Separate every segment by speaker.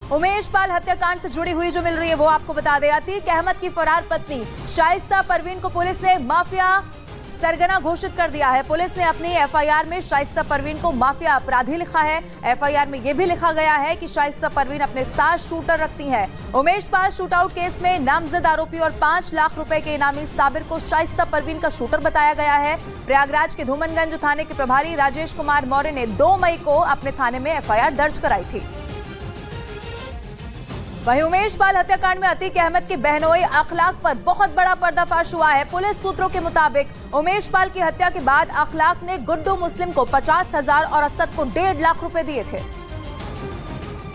Speaker 1: उमेश पाल हत्याकांड से जुड़ी हुई जो मिल रही है वो आपको बता दें। अतीक अहमद की फरार पत्नी शाइस्ता परवीन को पुलिस ने माफिया सरगना घोषित कर दिया है। पुलिस ने अपनी एफआईआर में शाइस्ता परवीन को माफिया अपराधी लिखा है। एफआईआर में यह भी लिखा गया है कि शाइस्ता परवीन अपने साथ शूटर रखती हैं। उमेश पाल शूटआउट केस में नामजद आरोपी और 5 लाख रुपए के इनामी साबिर को शाइस्ता परवीन का शूटर बताया गया है। प्रयागराज के धूमनगंज थाने के प्रभारी राजेश कुमार मौर्य ने 2 मई को अपने थाने में एफआईआर दर्ज कराई थी। वहीं उमेश पाल हत्याकांड में अतीक अहमद की बहनोई अखलाक पर बहुत बड़ा पर्दाफाश हुआ है। पुलिस सूत्रों के मुताबिक उमेश पाल की हत्या के बाद अखलाक ने गुड्डू मुस्लिम को 50,000 और असद को 1.5 लाख रुपए दिए थे।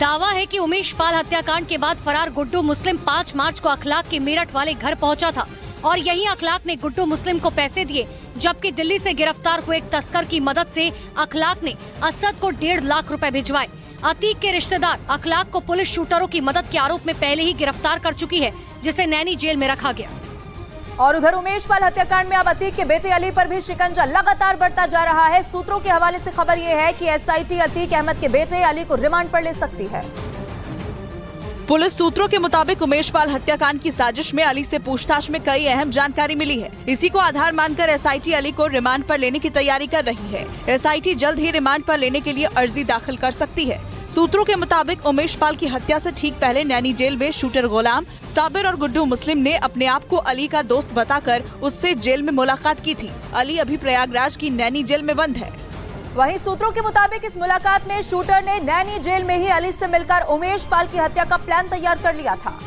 Speaker 2: दावा है कि उमेश पाल हत्याकांड के बाद फरार गुड्डू मुस्लिम 5 मार्च को अखलाक के मेरठ वाले घर पहुंचा था और यहीं अखलाक ने गुड्डू मुस्लिम को पैसे दिए, जबकि दिल्ली से गिरफ्तार हुए एक तस्कर की मदद से अखलाक ने असद को 1.5 लाख रुपए भिजवाए। अतीक के रिश्तेदार अखलाक को पुलिस शूटरों की मदद के आरोप में पहले ही गिरफ्तार कर चुकी है, जिसे नैनी जेल में रखा गया।
Speaker 1: और उधर उमेश पाल हत्याकांड में अब अतीक के बेटे अली पर भी शिकंजा लगातार बढ़ता जा रहा है। सूत्रों के हवाले से खबर यह है कि एसआईटी अतीक अहमद के बेटे अली को रिमांड पर ले सकती है।
Speaker 3: पुलिस सूत्रों के मुताबिक उमेश पाल हत्याकांड की साजिश में अली से पूछताछ में कई अहम जानकारी मिली है। इसी को आधार मानकर एसआईटी अली को रिमांड पर लेने की तैयारी कर रही है। एसआईटी जल्द ही रिमांड पर लेने के लिए अर्जी दाखिल कर सकती है। सूत्रों के मुताबिक उमेश पाल की हत्या से ठीक पहले नैनी जेल में शूटर गुलाम साबिर और गुड्डू मुस्लिम ने अपने आप को अली का दोस्त बताकर उससे जेल में मुलाकात की थी। अली अभी प्रयागराज की नैनी जेल में बंद है।
Speaker 1: वहीं सूत्रों के मुताबिक इस मुलाकात में शूटर ने नैनी जेल में ही अली से मिलकर उमेश पाल की हत्या का प्लान तैयार कर लिया था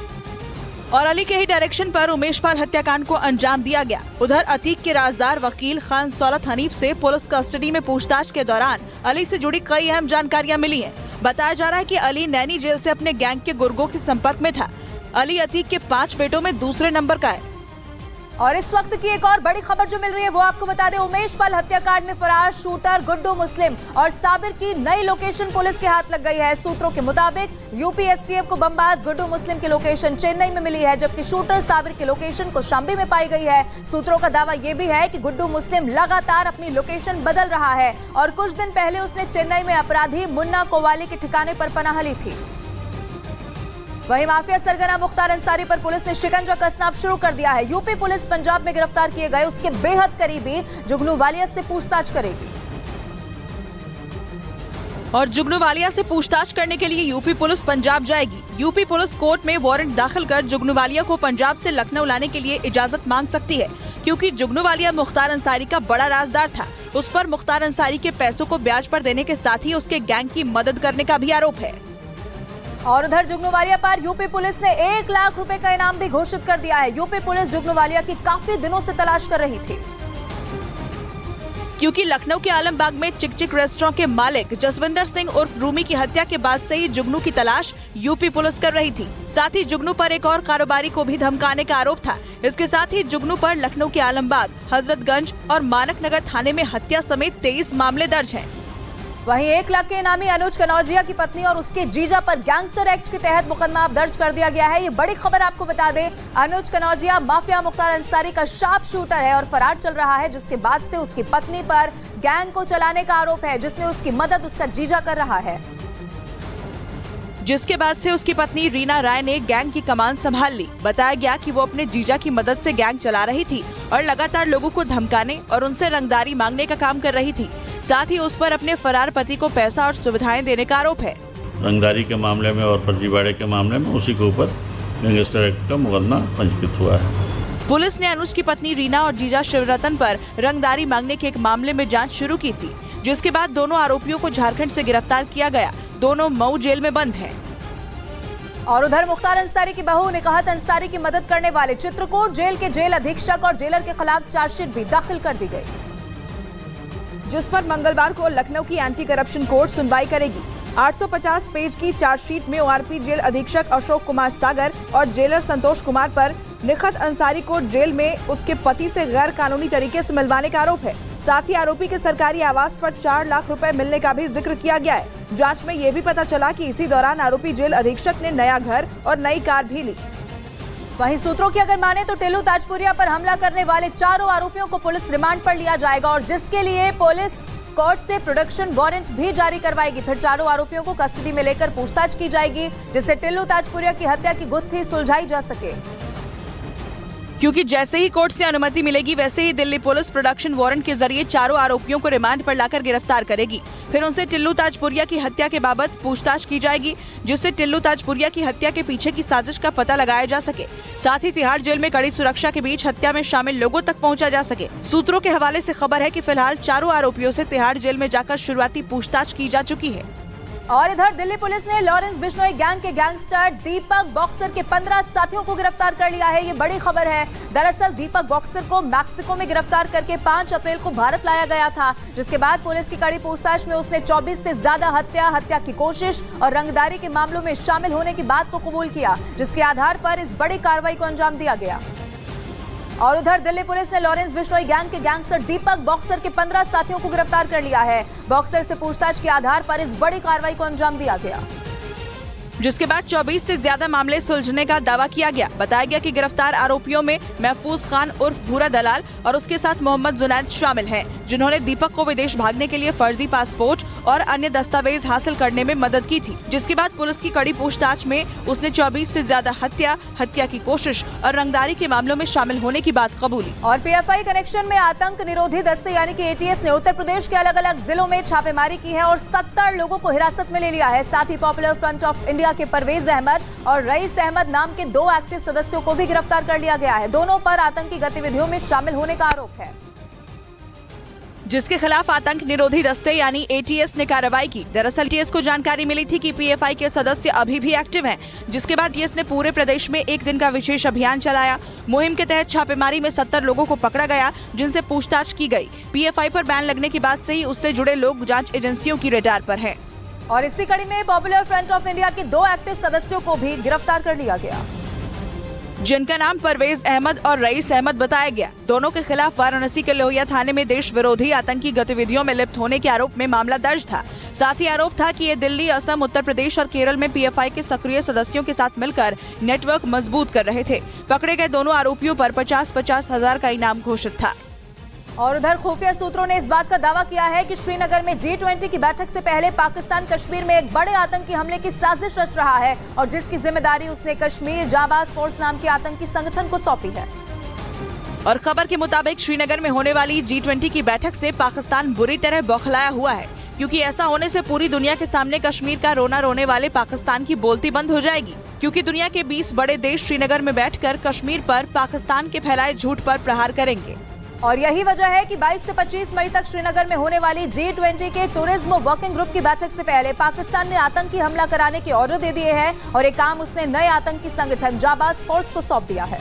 Speaker 3: और अली के ही डायरेक्शन पर उमेश पाल हत्याकांड को अंजाम दिया गया। उधर अतीक के राजदार वकील खान सौलत हनीफ से पुलिस कस्टडी में पूछताछ के दौरान अली से जुड़ी कई अहम जानकारियां मिली हैं। बताया जा रहा है कि अली नैनी जेल से अपने गैंग के गुर्गों के संपर्क में था। अली अतीक के 5 बेटों में दूसरे नंबर का है।
Speaker 1: और इस वक्त की एक और बड़ी खबर जो मिल रही है वो आपको बता दें। उमेश पाल हत्याकांड में फरार शूटर गुड्डू मुस्लिम और साबिर की नई लोकेशन पुलिस के हाथ लग गई है। सूत्रों के मुताबिक यूपी एसटीएफ को बमबाज गुड्डू मुस्लिम की लोकेशन चेन्नई में मिली है, जबकि शूटर साबिर की लोकेशन कौशाम्बी में पाई गई है। सूत्रों का दावा यह भी है कि गुड्डू मुस्लिम लगातार अपनी लोकेशन बदल रहा है और कुछ दिन पहले उसने चेन्नई में अपराधी मुन्ना कोवाली के ठिकाने पर पनाह ली थी। वहीं माफिया सरगना मुख्तार अंसारी पर पुलिस ने शिकंजा कसना अब शुरू कर दिया है। यूपी पुलिस पंजाब में गिरफ्तार किए गए उसके बेहद करीबी जुगनू वालिया से पूछताछ करेगी
Speaker 3: और जुगनू वालिया से पूछताछ करने के लिए यूपी पुलिस पंजाब जाएगी। यूपी पुलिस कोर्ट में वारंट दाखिल कर जुगनू वालिया को पंजाब से लखनऊ लाने के लिए इजाजत मांग सकती है, क्योंकि जुगनू वालिया मुख्तार अंसारी का बड़ा राजदार था। उस पर मुख्तार अंसारी के पैसों को ब्याज पर देने के साथ ही उसके गैंग की मदद करने का भी आरोप है।
Speaker 1: और उधर जुगनू वालिया पर यूपी पुलिस ने 1 लाख रुपए का इनाम भी घोषित कर दिया है। यूपी पुलिस जुगनू वालिया की काफी दिनों से तलाश कर रही थी,
Speaker 3: क्योंकि लखनऊ के आलमबाग में चिक चिक रेस्टोरेंट के मालिक जसविंदर सिंह उर्फ रूमी की हत्या के बाद से ही जुगनू की तलाश यूपी पुलिस कर रही थी। साथ ही जुगनू पर एक और कारोबारी को भी धमकाने का आरोप था। इसके साथ ही जुगनू पर लखनऊ के आलमबाग, हजरतगंज और मानक नगर थाने में हत्या समेत 23 मामले दर्ज हैं।
Speaker 1: वहीं 1 लाख के इनामी अनुज कनौजिया की पत्नी और उसके जीजा पर गैंगस्टर एक्ट के तहत मुकदमा दर्ज कर दिया गया है। ये बड़ी खबर आपको बता दें। अनुज कनौजिया माफिया मुख्तार अंसारी का शार्प शूटर है और फरार चल रहा है, जिसके बाद से उसकी पत्नी पर गैंग को चलाने का आरोप है, जिसमें उसकी मदद उसका जीजा कर रहा है।
Speaker 3: जिसके बाद से उसकी पत्नी रीना राय ने गैंग की कमान संभाल ली। बताया गया कि वो अपने जीजा की मदद से गैंग चला रही थी और लगातार लोगों को धमकाने और उनसे रंगदारी मांगने का काम कर रही थी। साथ ही उस पर अपने फरार पति को पैसा और सुविधाएं देने का आरोप है।
Speaker 4: रंगदारी के मामले में और फर्जीवाड़े के मामले में उसी के ऊपर गैंगस्टर एक्ट का मुकदमा पंजीकृत हुआ है।
Speaker 3: पुलिस ने अनुज की पत्नी रीना और जीजा शिवरतन पर रंगदारी मांगने के एक मामले में जांच शुरू की थी, जिसके बाद दोनों आरोपियों को झारखंड से गिरफ्तार किया गया। दोनों मऊ जेल में बंद हैं।
Speaker 1: और उधर मुख्तार अंसारी की बहू निकाहत अंसारी की मदद करने वाले चित्रकूट जेल के जेल अधीक्षक और जेलर के खिलाफ चार्जशीट भी दाखिल कर दी गई, जिस पर मंगलवार को लखनऊ की एंटी करप्शन कोर्ट सुनवाई करेगी। 850 पेज की चार्जशीट में ओआरपी जेल अधीक्षक अशोक कुमार सागर और जेलर संतोष कुमार पर निखत अंसारी को जेल में उसके पति से गैर कानूनी तरीके से मिलवाने का आरोप है। साथ ही आरोपी के सरकारी आवास पर 4 लाख रुपए मिलने का भी जिक्र किया गया है। जांच में यह भी पता चला कि इसी दौरान आरोपी जेल अधीक्षक ने नया घर और नई कार भी ली। वहीं सूत्रों की अगर माने तो टेलू ताजपुरिया पर हमला करने वाले 4 आरोपियों को पुलिस रिमांड पर लिया जाएगा और जिसके लिए पुलिस कोर्ट से प्रोडक्शन वारंट भी जारी करवाएगी। फिर चारों आरोपियों को कस्टडी में लेकर पूछताछ की जाएगी, जिससे टिल्लू ताजपुरिया की हत्या की गुत्थी सुलझाई जा सके।
Speaker 3: क्योंकि जैसे ही कोर्ट से अनुमति मिलेगी वैसे ही दिल्ली पुलिस प्रोडक्शन वारंट के जरिए चारों आरोपियों को रिमांड पर लाकर गिरफ्तार करेगी। फिर उनसे टिल्लू ताजपुरिया की हत्या के बाबत पूछताछ की जाएगी, जिससे टिल्लू ताजपुरिया की हत्या के पीछे की साजिश का पता लगाया जा सके। साथ ही तिहाड़ जेल में कड़ी सुरक्षा के बीच हत्या में शामिल लोगों तक पहुंचा जा सके। सूत्रों के हवाले से खबर है कि फिलहाल चारों आरोपियों से तिहाड़ जेल में जाकर शुरुआती पूछताछ की जा चुकी है।
Speaker 1: और इधर दिल्ली पुलिस ने लॉरेंस बिश्नोई गैंग के गैंगस्टर दीपक बॉक्सर के 15 साथियों को गिरफ्तार कर लिया है। ये बड़ी खबर है। दरअसल दीपक बॉक्सर को मैक्सिको में गिरफ्तार करके 5 अप्रैल को भारत लाया गया था, जिसके बाद पुलिस की कड़ी पूछताछ में उसने 24 से ज्यादा हत्या की कोशिश और रंगदारी के मामलों में शामिल होने की बात को कबूल किया, जिसके आधार पर इस बड़ी कार्रवाई को अंजाम दिया गया। और उधर दिल्ली पुलिस ने लॉरेंस बिश्नोई गैंग के गैंगस्टर दीपक बॉक्सर के 15 साथियों को गिरफ्तार कर लिया है। बॉक्सर से पूछताछ के आधार पर इस बड़ी कार्रवाई को अंजाम दिया गया,
Speaker 3: जिसके बाद 24 से ज्यादा मामले सुलझने का दावा किया गया। बताया गया कि गिरफ्तार आरोपियों में महफूज खान उर्फ भूरा दलाल और उसके साथ मोहम्मद जुनैद शामिल हैं, जिन्होंने दीपक को विदेश भागने के लिए फर्जी पासपोर्ट और अन्य दस्तावेज हासिल करने में मदद की थी। जिसके बाद पुलिस की कड़ी पूछताछ में उसने 24 से ज्यादा हत्या की कोशिश और रंगदारी के मामलों में शामिल होने की बात कबूली।
Speaker 1: और पीएफआई कनेक्शन में आतंक निरोधी दस्ते यानी कि एटीएस ने उत्तर प्रदेश के अलग अलग जिलों में छापेमारी की है और 70 लोगों को हिरासत में ले लिया है। साथ ही पॉपुलर फ्रंट ऑफ इंडिया के परवेज अहमद और रईस अहमद नाम के 2 एक्टिव सदस्यों को भी गिरफ्तार कर लिया गया है। दोनों पर आतंकी गतिविधियों में शामिल होने का आरोप है,
Speaker 3: जिसके खिलाफ आतंक निरोधी दस्ते यानी एटीएस ने कार्रवाई की। दरअसल एटीएस को जानकारी मिली थी कि पीएफआई के सदस्य अभी भी एक्टिव हैं, जिसके बाद एटीएस ने पूरे प्रदेश में 1 दिन का विशेष अभियान चलाया। मुहिम के तहत छापेमारी में 70 लोगों को पकड़ा गया, जिनसे पूछताछ की गई। पीएफआई पर बैन लगने के बाद से ही उससे जुड़े लोग जांच एजेंसियों की रडार पर हैं।
Speaker 1: और इसी कड़ी में पॉपुलर फ्रंट ऑफ इंडिया के 2 एक्टिव सदस्यों को भी गिरफ्तार कर लिया गया,
Speaker 3: जिनका नाम परवेज अहमद और रईस अहमद बताया गया। दोनों के खिलाफ वाराणसी के लोहिया थाने में देश विरोधी आतंकी गतिविधियों में लिप्त होने के आरोप में मामला दर्ज था। साथ ही आरोप था कि ये दिल्ली, असम, उत्तर प्रदेश और केरल में पीएफआई के सक्रिय सदस्यों के साथ मिलकर नेटवर्क मजबूत कर रहे थे। पकड़े गए दोनों आरोपियों पर 50-50 हजार का इनाम घोषित था।
Speaker 1: और उधर खुफिया सूत्रों ने इस बात का दावा किया है कि श्रीनगर में G20 की बैठक से पहले पाकिस्तान कश्मीर में एक बड़े आतंकी हमले की साजिश रच रहा है और जिसकी जिम्मेदारी उसने कश्मीर जाबाज फोर्स नाम के आतंकी संगठन को सौंपी है।
Speaker 3: और खबर के मुताबिक श्रीनगर में होने वाली G20 की बैठक से पाकिस्तान बुरी तरह बौखलाया हुआ है, क्योंकि ऐसा होने से पूरी दुनिया के सामने कश्मीर का रोना रोने वाले पाकिस्तान की बोलती बंद हो जाएगी। क्योंकि दुनिया के 20 बड़े देश श्रीनगर में बैठकर कश्मीर पर पाकिस्तान के फैलाए झूठ पर प्रहार करेंगे।
Speaker 1: और यही वजह है कि 22 से 25 मई तक श्रीनगर में होने वाली G20 के टूरिज्म वर्किंग ग्रुप की बैठक से पहले पाकिस्तान ने आतंकी हमला कराने के ऑर्डर दे दिए हैं और एक काम उसने नए आतंकी संगठन जाबाज फोर्स को सौंप दिया है।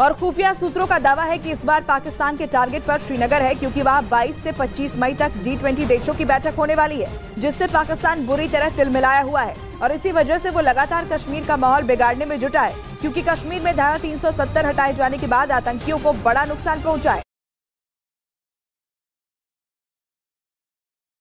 Speaker 1: और खुफिया सूत्रों का दावा है कि इस बार पाकिस्तान के टारगेट पर श्रीनगर है, क्योंकि वहां 22 से 25 मई तक G20 देशों की बैठक होने वाली है, जिससे पाकिस्तान बुरी तरह तिलमिलाया हुआ है और इसी वजह से वो लगातार कश्मीर का माहौल बिगाड़ने में जुटा है, क्योंकि कश्मीर में धारा 370 हटाए जाने के बाद आतंकियों को बड़ा नुकसान पहुंचा है।